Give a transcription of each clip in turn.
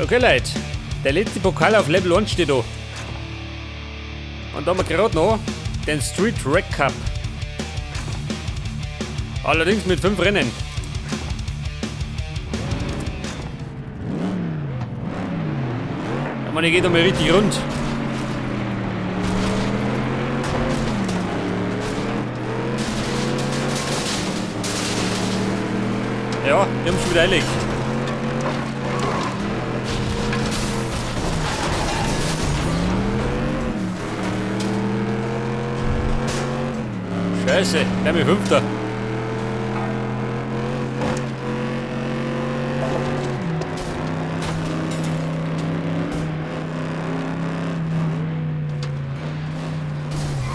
Okay, Leute. Der letzte Pokal auf Level 1 steht da. Und da haben wir gerade noch den Street Rack Cup. Allerdings mit 5 Rennen. Aber die geht einmal richtig rund. Ja, die haben schon wieder eilig. Scheiße, der mit 5.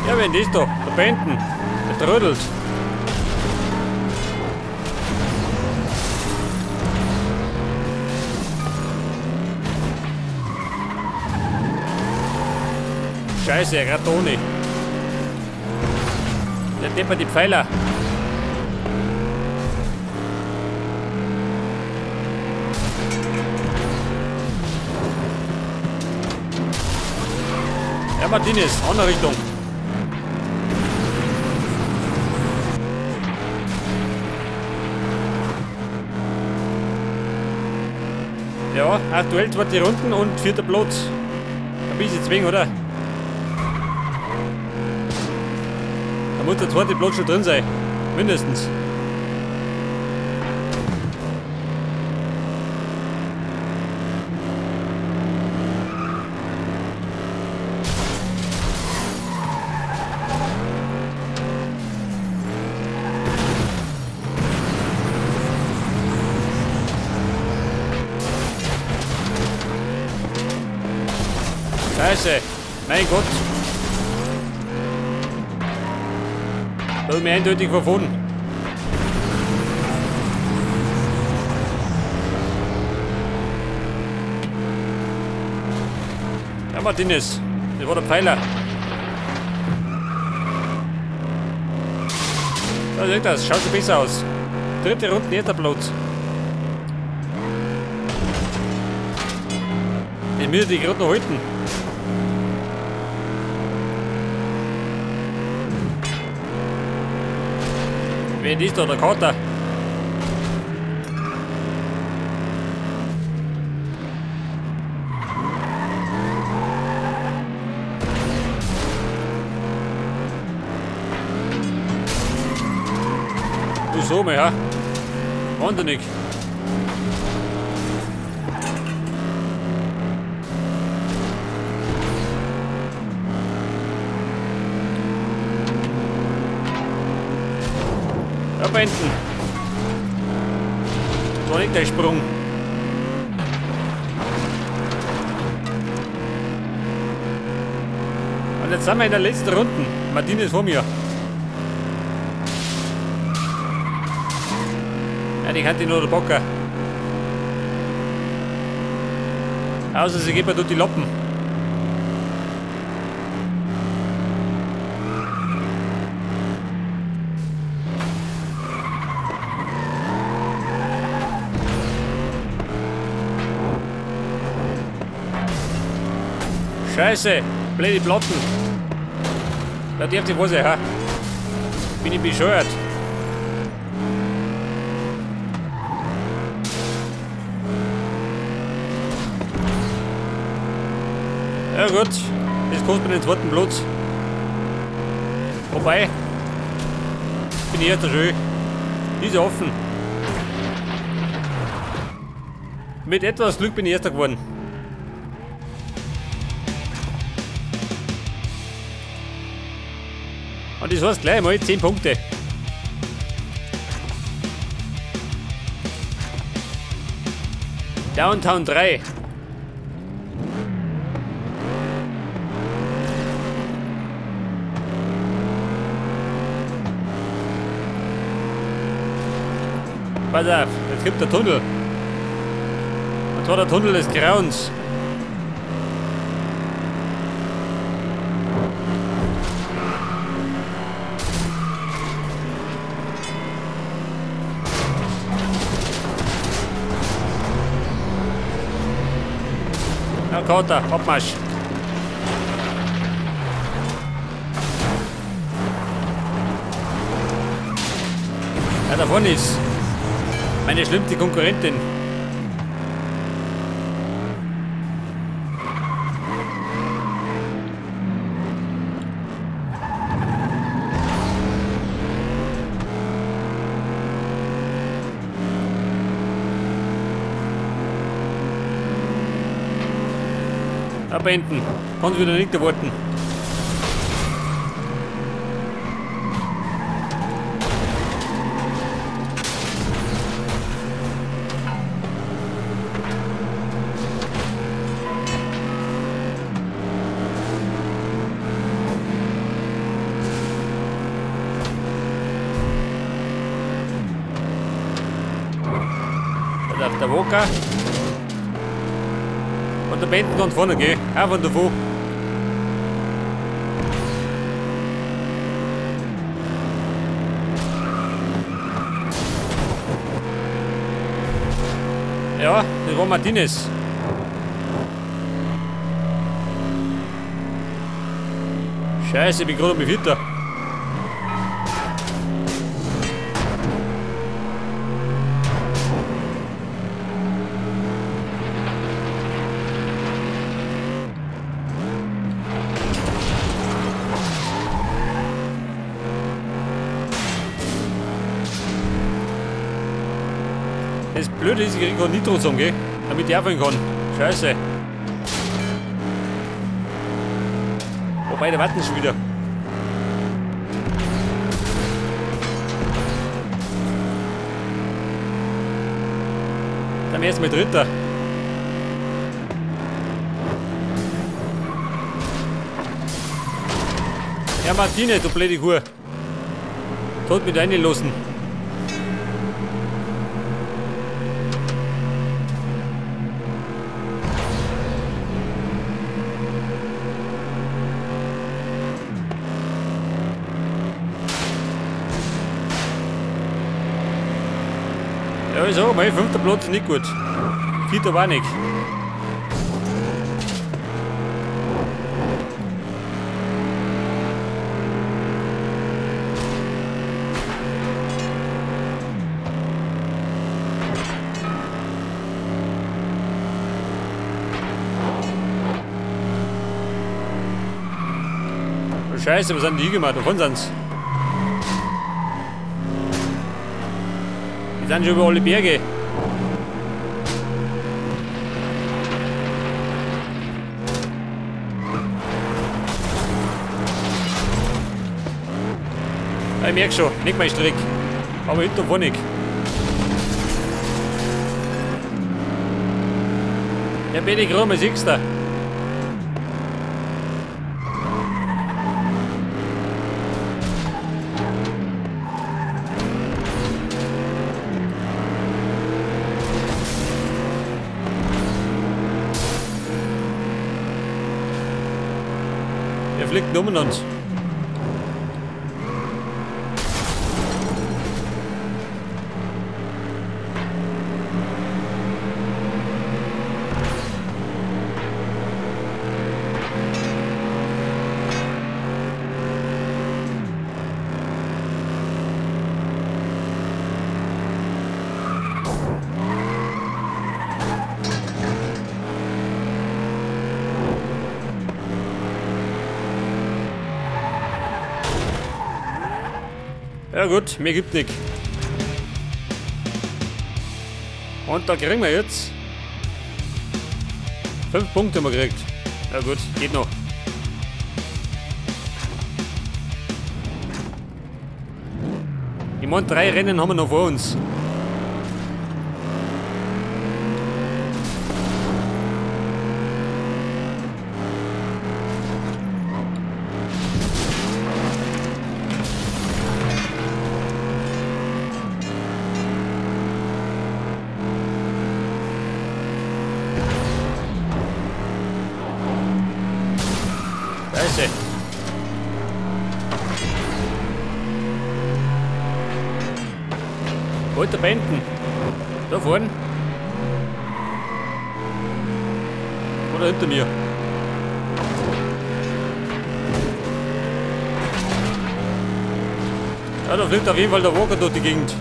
Ja, wenn das da hinten, der trödelt. Scheiße, gerade ohne. Der deppert die Pfeiler. Ja, Martinez, andere Richtung. Ja, aktuell 2 Runden und 4. Platz. Ein bisschen zwingen, oder? Da muss der 2. Platz schon drin sein. Mindestens. Scheiße, mein Gott. Da habe ich mich eindeutig verfahren. Ja, Martinez, das war der Pfeiler. Da seht ihr das, schaut schon besser aus. 3. Runde, 1. Platz. Den müsste ich gerade noch halten. Wen ist da, der Kater? Du so mal, ja? Wahnsinnig. Abwenden. Das war nicht der Sprung. Und jetzt sind wir in der letzten Runde. Martinez vor mir. Ja, die kann die nur der Bocker. Außer sie gibt mir dort die Lappen. Scheiße, blöde Platten. Da darf die Hose, ha? Bin ich bescheuert. Ja gut, das kostet mir den 2. Platz. Wobei, bin ich erster schön. Die ist offen. Mit etwas Glück bin ich erster geworden. Und das heißt gleich mal 10 Punkte. Downtown 3. Pass auf, jetzt gibt der Tunnel. Und zwar der Tunnel des Grauens. Ja, Kater, Abmarsch. Ja, da vorne ist meine schlimmste Konkurrentin. Abenden. Kannst wieder nicht erwarten. Da darf der Walker. Und der Benten kann vorne gehen, auch von davon. Ja, das war Martinez. Scheiße, ich bin gerade um mich Vierter. Das Blöde ist, ich kriege gerade Nitro zum, gell? Damit ich aufhören kann. Scheiße. Wobei, der warten schon wieder. Dann erstmal Dritter. Ja, Martine, du blöde Hure. Tot mit reinlassen. Ja, ich sag mal, 5. Platz ist nicht gut. 4. war nicht. Scheiße, was haben die gemacht? Davon sind's. Die sind schon über alle Berge. Ja, ich merke schon, nicht mein Strick. Aber hinter vorne nicht. Ja, bin ich gerade mal 6. Er fliegt um uns. Ja gut, mehr gibt nicht. Und da kriegen wir jetzt 5 Punkte haben wir gekriegt. Ja gut, geht noch. Ich meine, 3 Rennen haben wir noch vor uns. Scheiße. Alter Benten. Da vorne. da hinter mir. Ja, da fliegt auf jeden Fall der Walker durch die Gegend.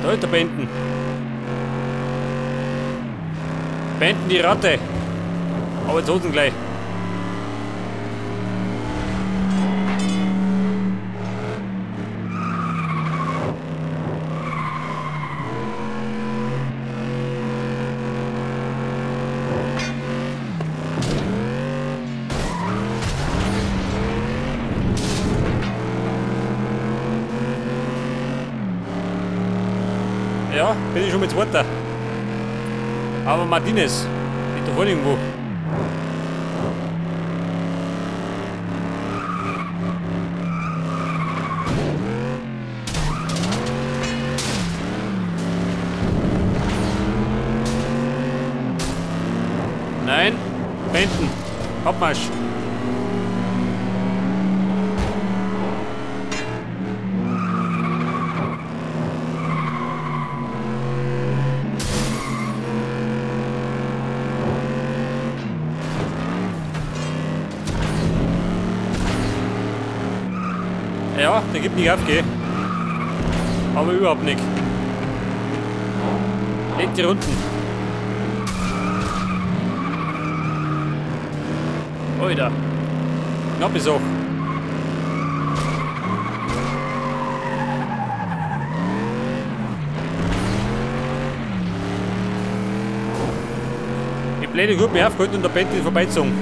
Da ist der Benten. Benten die Ratte. Aber jetzt holen gleich. Ja, bin ich schon mit zweiter. Aber Martinez, liegt da vorne irgendwo. Nein, Benten, Abmarsch. Ja, der gibt nicht auf, gell? Aber überhaupt nicht. Legt die Runden. Alter. Knapp ist auch. Die blöde Gruppe mich aufgehalten und der Bent ist vorbeizogen.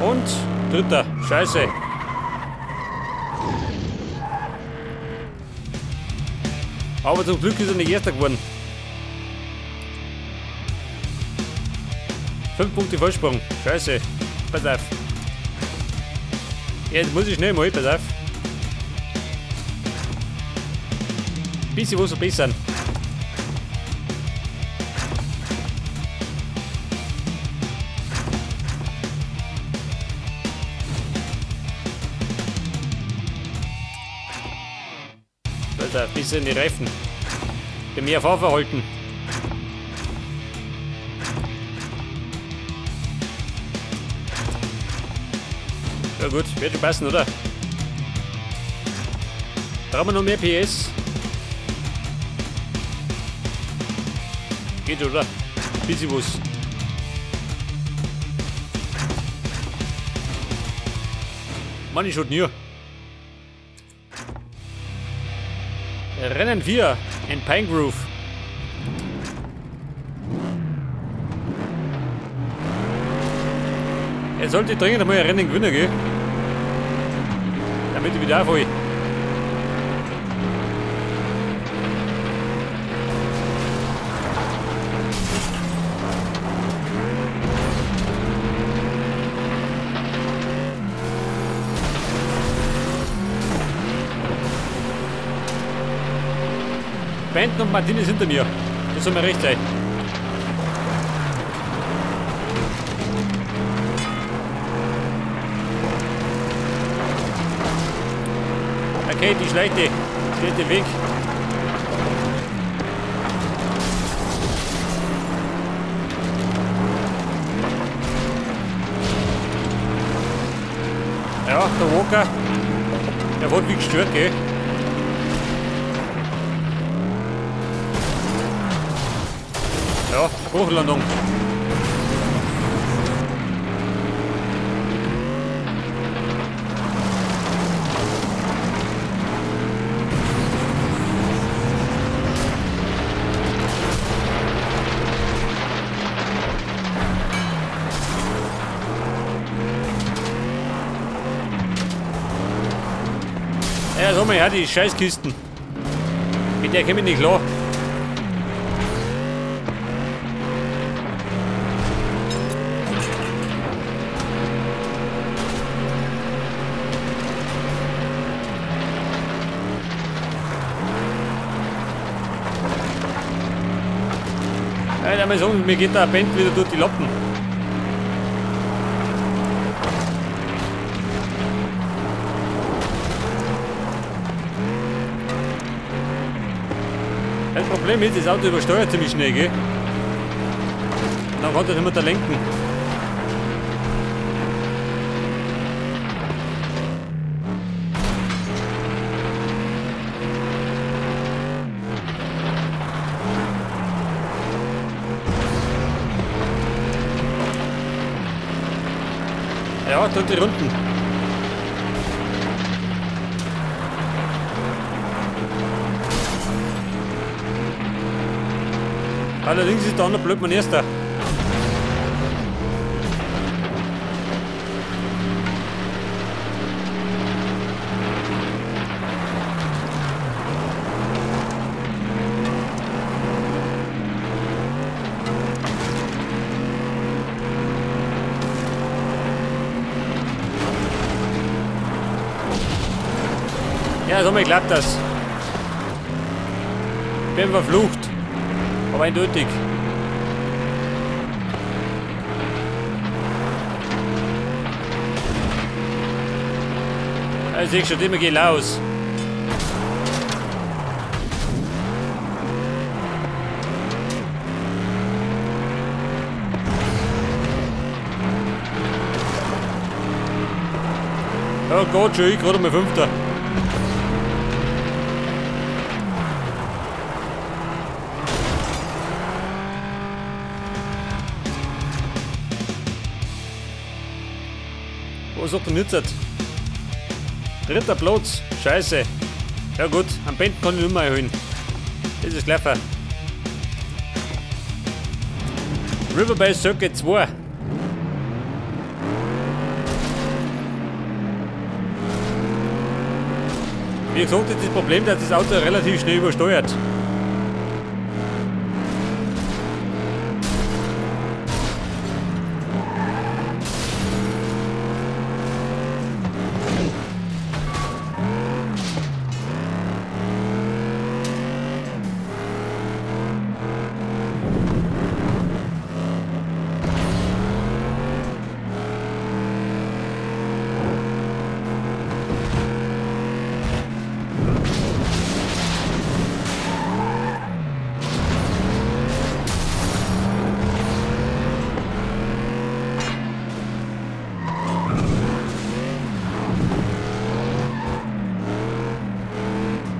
Und dritter. Scheiße. Aber zum Glück ist er nicht erster geworden. 5 Punkte Vorsprung. Scheiße. Pass auf. Jetzt muss ich schnell mal. Pass auf. Bisschen was verbessern. Ein bisschen die Reifen. Bei mir Fahrverhalten. Ja gut, wird schon passen, oder? Brauchen wir noch mehr PS? Geht, oder? Bisschen was. Mann, ich schon nie. Rennen 4 in Pine Grove. Er sollte dringend einmal ein Rennen gewinnen, gell? Damit ich wieder aufhole. Benten und Martinez hinter mir. Das soll mir recht sein. Okay, die Schlechte steht im Weg. Ja, der Walker, der wurde wie gestört, gell? Ja, Hochlandung. Ja, sag mal her, die Scheißkisten. Mit der komme ich nicht klar. Ja, mal sagen, mir geht der Band wieder durch die Lappen. Das Problem ist, das Auto übersteuert ziemlich schnell, gell? Und dann kann er nicht mehr da lenken. Ja, tut die Runden. Allerdings ist der andere blöd mein erster. Ja, so mal klappt das. Bin verflucht. Aber eindeutig. Ich sehe schon immer gehen aus. Ja Gott, schon ich gerade mal Fünfter. Was hat er nützt? Dritter Platz. Scheiße. Ja gut, am Band kann ich nicht mehr erhöhen. Das ist clever. Riverbay Circuit 2. Wie gesagt, ist das Problem, dass das Auto relativ schnell übersteuert.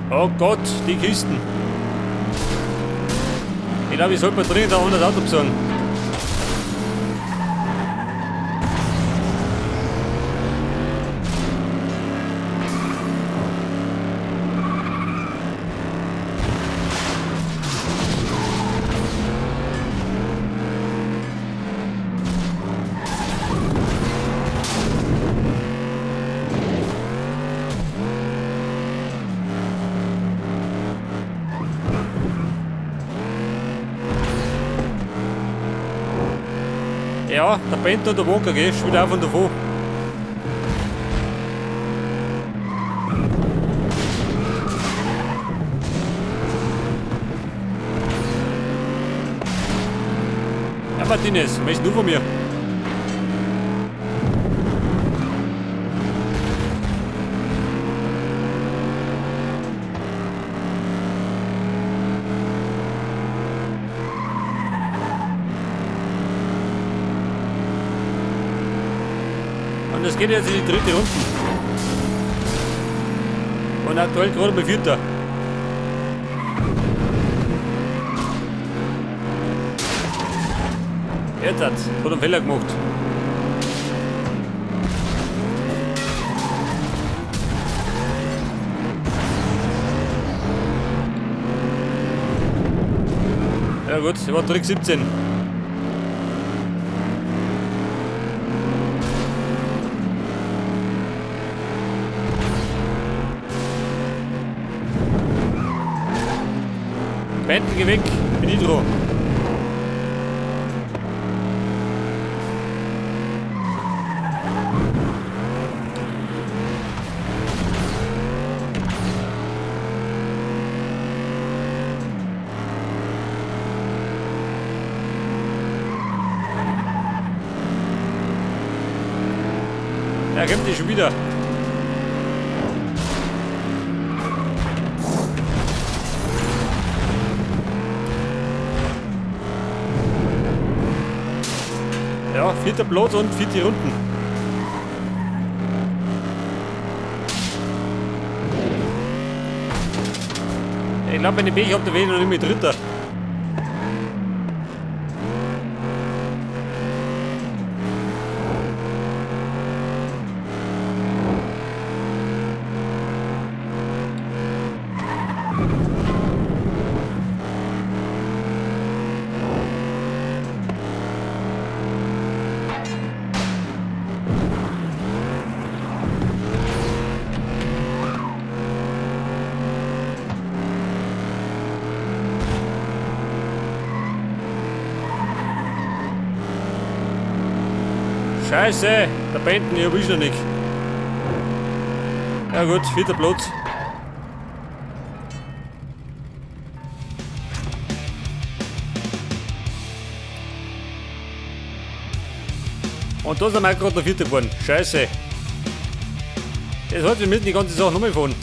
Oh Gott, die Kisten. Ich glaube, ich sollte mal dringend ein anderes Auto besorgen. Ja, der Bent und der Walker, geh, schon wieder auf und davon. Ja, Martinez, möchtest du von mir? Und das geht jetzt in die dritte Runde. Und aktuell gerade mal Vierter. Jetzt hat einen Fehler gemacht. Ja gut, ich war Trick 17. Benten, geh weg. Bin ich dran. Ja, kommt die schon wieder. Ja, 4. Platz und 4. Runden. Ich glaube, wenn ich Pech habe, dann wähle ich noch nicht mehr 3. Scheiße, der Benten, ich hab ich noch nicht. Ja gut, 4. Platz. Und da sind wir gerade der 4. geworden. Scheiße. Das heißt, wir müssen die ganze Sache nochmal fahren.